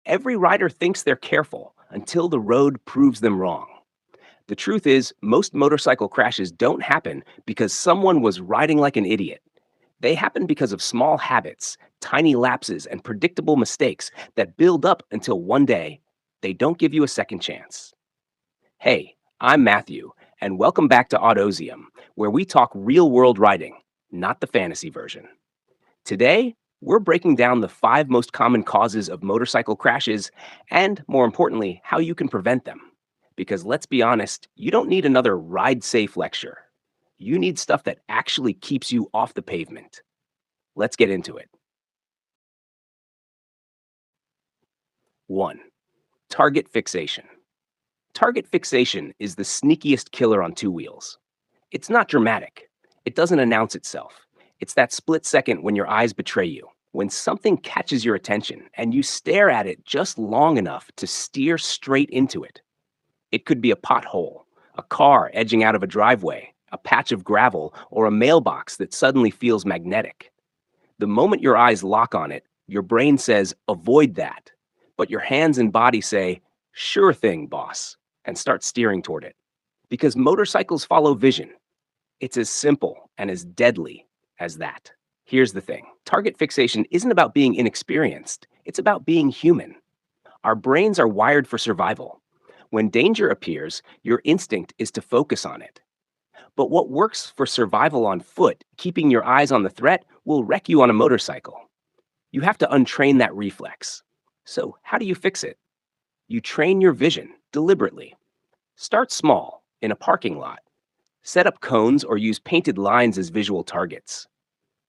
Every rider thinks they're careful until the road proves them wrong. The truth is, most motorcycle crashes don't happen because someone was riding like an idiot. They happen because of small habits, tiny lapses, and predictable mistakes that build up until one day they don't give you a second chance. Hey, I'm Matthew, and welcome back to Autozium, where we talk real world riding, not the fantasy version. Today, we're breaking down the 5 most common causes of motorcycle crashes and, more importantly, how you can prevent them. Because let's be honest, you don't need another ride safe lecture. You need stuff that actually keeps you off the pavement. Let's get into it. 1. Target fixation. Target fixation is the sneakiest killer on two wheels. It's not dramatic. It doesn't announce itself. It's that split second when your eyes betray you, when something catches your attention and you stare at it just long enough to steer straight into it. It could be a pothole, a car edging out of a driveway, a patch of gravel, or a mailbox that suddenly feels magnetic. The moment your eyes lock on it, your brain says, avoid that. But your hands and body say, sure thing, boss, and start steering toward it. Because motorcycles follow vision. It's as simple and as deadly as that. Here's the thing. Target fixation isn't about being inexperienced. It's about being human. Our brains are wired for survival. When danger appears, your instinct is to focus on it. But what works for survival on foot, keeping your eyes on the threat, will wreck you on a motorcycle. You have to untrain that reflex. So, how do you fix it? You train your vision deliberately. Start small, in a parking lot. Set up cones or use painted lines as visual targets.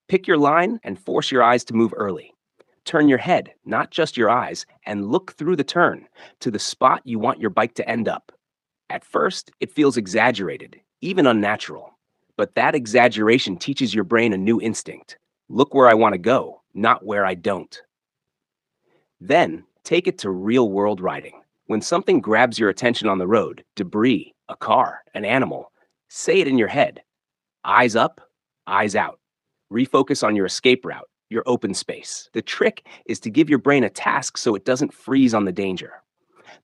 Pick your line and force your eyes to move early. Turn your head, not just your eyes, and look through the turn to the spot you want your bike to end up. At first, it feels exaggerated, even unnatural. But that exaggeration teaches your brain a new instinct. Look where I want to go, not where I don't. Then, take it to real world riding. When something grabs your attention on the road, debris, a car, an animal, say it in your head. Eyes up, eyes out. Refocus on your escape route, your open space. The trick is to give your brain a task so it doesn't freeze on the danger.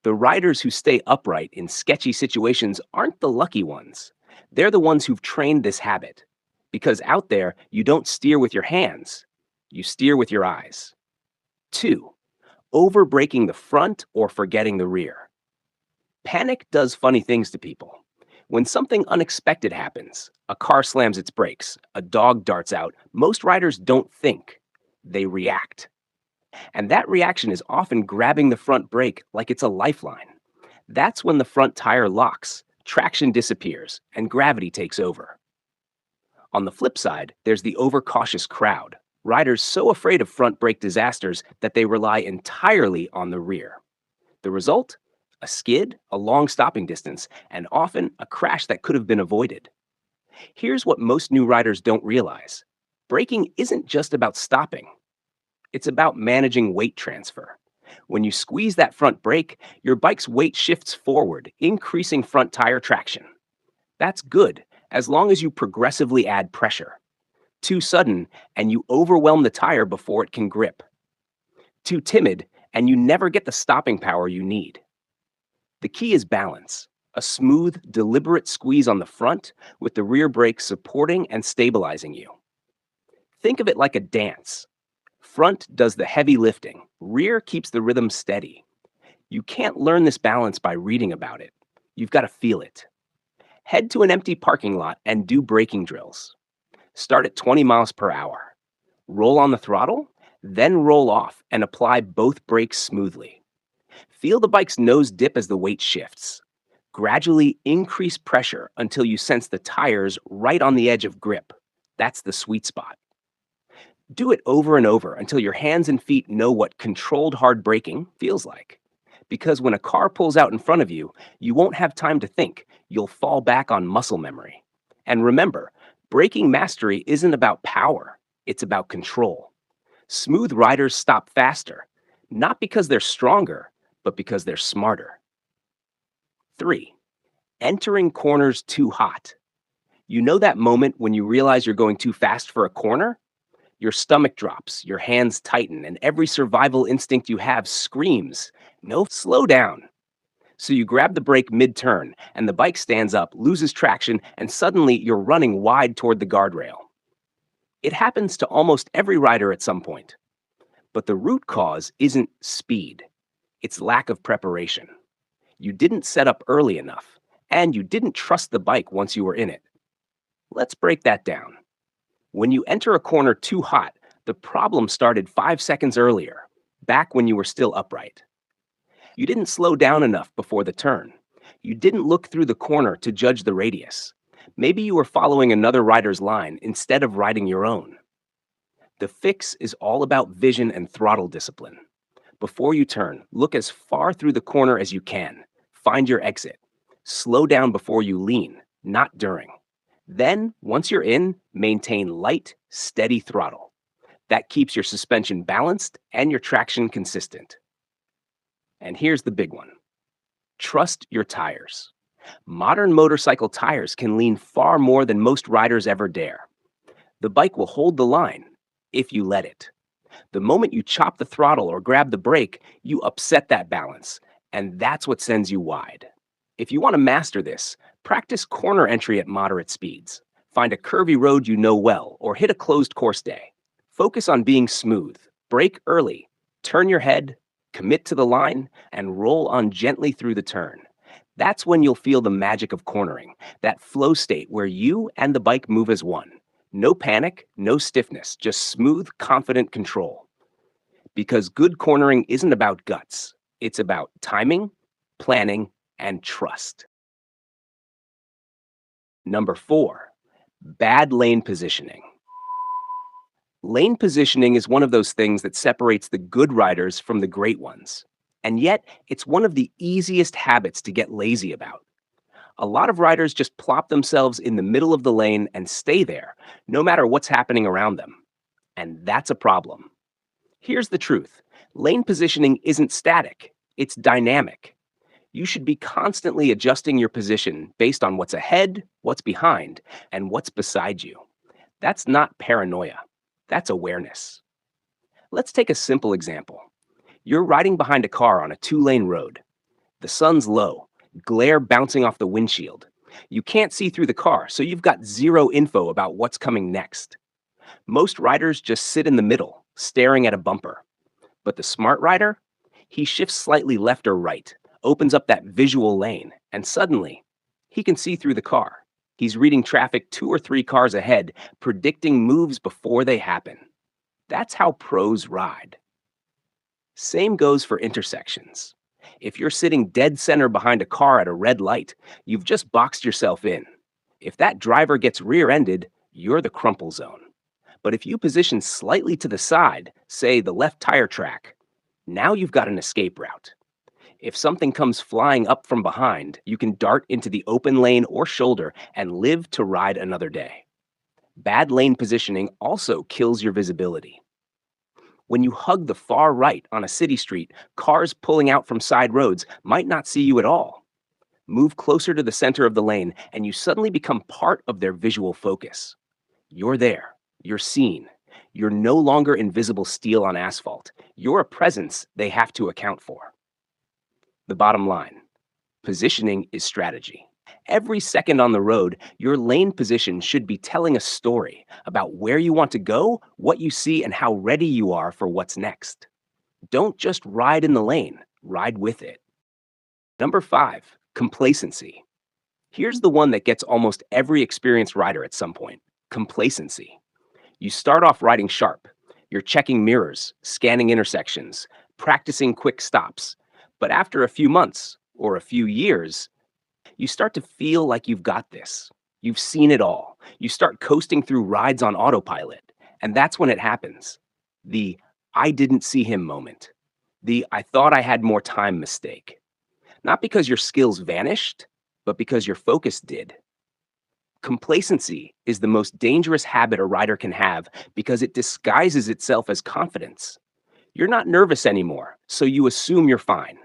The riders who stay upright in sketchy situations aren't the lucky ones. They're the ones who've trained this habit. Because out there, you don't steer with your hands, you steer with your eyes. 2. Over braking the front or forgetting the rear. Panic does funny things to people. When something unexpected happens, a car slams its brakes, a dog darts out, most riders don't think, they react. And that reaction is often grabbing the front brake like it's a lifeline. That's when the front tire locks, traction disappears, and gravity takes over. On the flip side, there's the overcautious crowd. Riders so afraid of front brake disasters that they rely entirely on the rear. The result? A skid, a long stopping distance, and often a crash that could have been avoided. Here's what most new riders don't realize. Braking isn't just about stopping. It's about managing weight transfer. When you squeeze that front brake, your bike's weight shifts forward, increasing front tire traction. That's good, as long as you progressively add pressure. Too sudden, and you overwhelm the tire before it can grip. Too timid, and you never get the stopping power you need. The key is balance. A smooth, deliberate squeeze on the front with the rear brake supporting and stabilizing you. Think of it like a dance. Front does the heavy lifting, rear keeps the rhythm steady. You can't learn this balance by reading about it. You've got to feel it. Head to an empty parking lot and do braking drills. Start at 20 miles per hour. Roll on the throttle, then roll off and apply both brakes smoothly. Feel the bike's nose dip as the weight shifts. Gradually increase pressure until you sense the tires right on the edge of grip. That's the sweet spot. Do it over and over until your hands and feet know what controlled hard braking feels like. Because when a car pulls out in front of you, you won't have time to think. You'll fall back on muscle memory. And remember, braking mastery isn't about power, it's about control. Smooth riders stop faster, not because they're stronger, but because they're smarter. 3. Entering corners too hot. You know that moment when you realize you're going too fast for a corner? Your stomach drops, your hands tighten, and every survival instinct you have screams, no, slow down. So you grab the brake mid turn, and the bike stands up, loses traction, and suddenly you're running wide toward the guardrail. It happens to almost every rider at some point. But the root cause isn't speed, it's lack of preparation. You didn't set up early enough, and you didn't trust the bike once you were in it. Let's break that down. When you enter a corner too hot, the problem started 5 seconds earlier, back when you were still upright. You didn't slow down enough before the turn. You didn't look through the corner to judge the radius. Maybe you were following another rider's line instead of riding your own. The fix is all about vision and throttle discipline. Before you turn, look as far through the corner as you can. Find your exit. Slow down before you lean, not during. Then, once you're in, maintain light, steady throttle. That keeps your suspension balanced and your traction consistent. And here's the big one. Trust your tires. Modern motorcycle tires can lean far more than most riders ever dare. The bike will hold the line if you let it. The moment you chop the throttle or grab the brake, you upset that balance, and that's what sends you wide. If you want to master this, practice corner entry at moderate speeds. Find a curvy road you know well, or hit a closed course day. Focus on being smooth, brake early, turn your head, commit to the line, and roll on gently through the turn. That's when you'll feel the magic of cornering, that flow state where you and the bike move as one. No panic, no stiffness, just smooth, confident control. Because good cornering isn't about guts. It's about timing, planning, and trust. Number 4, bad lane positioning. Lane positioning is one of those things that separates the good riders from the great ones. And yet, it's one of the easiest habits to get lazy about. A lot of riders just plop themselves in the middle of the lane and stay there, no matter what's happening around them. And that's a problem. Here's the truth. Lane positioning isn't static, it's dynamic. You should be constantly adjusting your position based on what's ahead, what's behind, and what's beside you. That's not paranoia, that's awareness. Let's take a simple example. You're riding behind a car on a 2-lane road. The sun's low, glare bouncing off the windshield. You can't see through the car, so you've got zero info about what's coming next. Most riders just sit in the middle, staring at a bumper. But the smart rider? He shifts slightly left or right, opens up that visual lane, and suddenly, he can see through the car. He's reading traffic 2 or 3 cars ahead, predicting moves before they happen. That's how pros ride. Same goes for intersections. If you're sitting dead center behind a car at a red light, you've just boxed yourself in. If that driver gets rear-ended, you're the crumple zone. But if you position slightly to the side, say the left tire track, now you've got an escape route. If something comes flying up from behind, you can dart into the open lane or shoulder and live to ride another day. Bad lane positioning also kills your visibility. When you hug the far right on a city street, cars pulling out from side roads might not see you at all. Move closer to the center of the lane, and you suddenly become part of their visual focus. You're there. You're seen. You're no longer invisible steel on asphalt. You're a presence they have to account for. The bottom line, positioning is strategy. Every second on the road, your lane position should be telling a story about where you want to go, what you see, and how ready you are for what's next. Don't just ride in the lane, ride with it. Number 5, complacency. Here's the one that gets almost every experienced rider at some point, complacency. You start off riding sharp. You're checking mirrors, scanning intersections, practicing quick stops. But after a few months or a few years, you start to feel like you've got this. You've seen it all. You start coasting through rides on autopilot. And that's when it happens. The I didn't see him moment. The I thought I had more time mistake. Not because your skills vanished, but because your focus did. Complacency is the most dangerous habit a rider can have because it disguises itself as confidence. You're not nervous anymore, so you assume you're fine.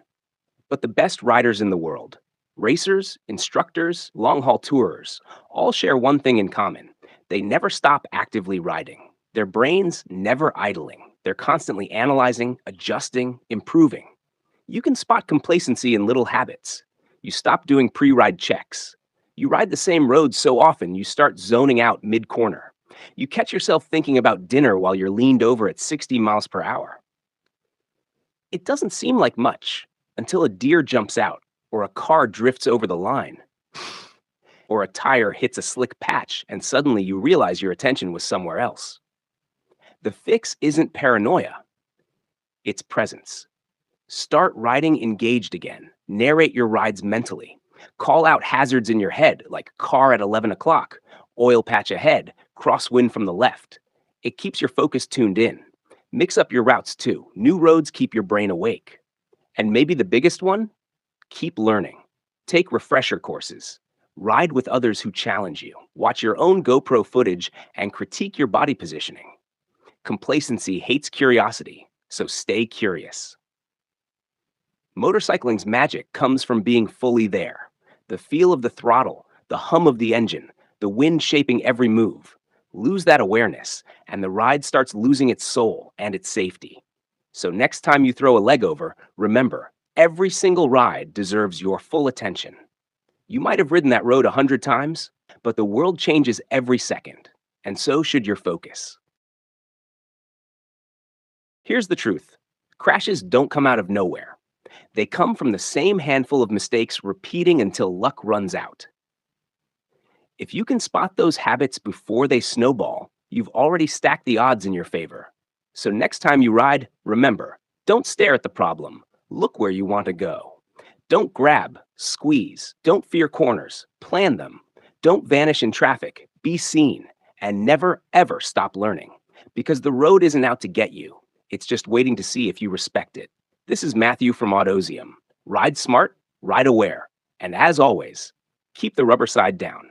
But the best riders in the world, racers, instructors, long-haul tourers, all share one thing in common. They never stop actively riding. Their brains never idling. They're constantly analyzing, adjusting, improving. You can spot complacency in little habits. You stop doing pre ride checks. You ride the same road so often you start zoning out mid corner. You catch yourself thinking about dinner while you're leaned over at 60 miles per hour. It doesn't seem like much until a deer jumps out, or a car drifts over the line, or a tire hits a slick patch and suddenly you realize your attention was somewhere else. The fix isn't paranoia, it's presence. Start riding engaged again. Narrate your rides mentally. Call out hazards in your head, like car at 11 o'clock, oil patch ahead, crosswind from the left. It keeps your focus tuned in. Mix up your routes too. New roads keep your brain awake. And maybe the biggest one? Keep learning. Take refresher courses. Ride with others who challenge you. Watch your own GoPro footage and critique your body positioning. Complacency hates curiosity, so stay curious. Motorcycling's magic comes from being fully there. The feel of the throttle, the hum of the engine, the wind shaping every move. Lose that awareness, and the ride starts losing its soul and its safety. So next time you throw a leg over, remember, every single ride deserves your full attention. You might have ridden that road 100 times, but the world changes every second, and so should your focus. Here's the truth. Crashes don't come out of nowhere. They come from the same handful of mistakes repeating until luck runs out. If you can spot those habits before they snowball, you've already stacked the odds in your favor. So next time you ride, remember, don't stare at the problem. Look where you want to go. Don't grab, squeeze, don't fear corners, plan them. Don't vanish in traffic, be seen, and never ever stop learning. Because the road isn't out to get you. It's just waiting to see if you respect it. This is Matthew from Autozium. Ride smart, ride aware, and as always, keep the rubber side down.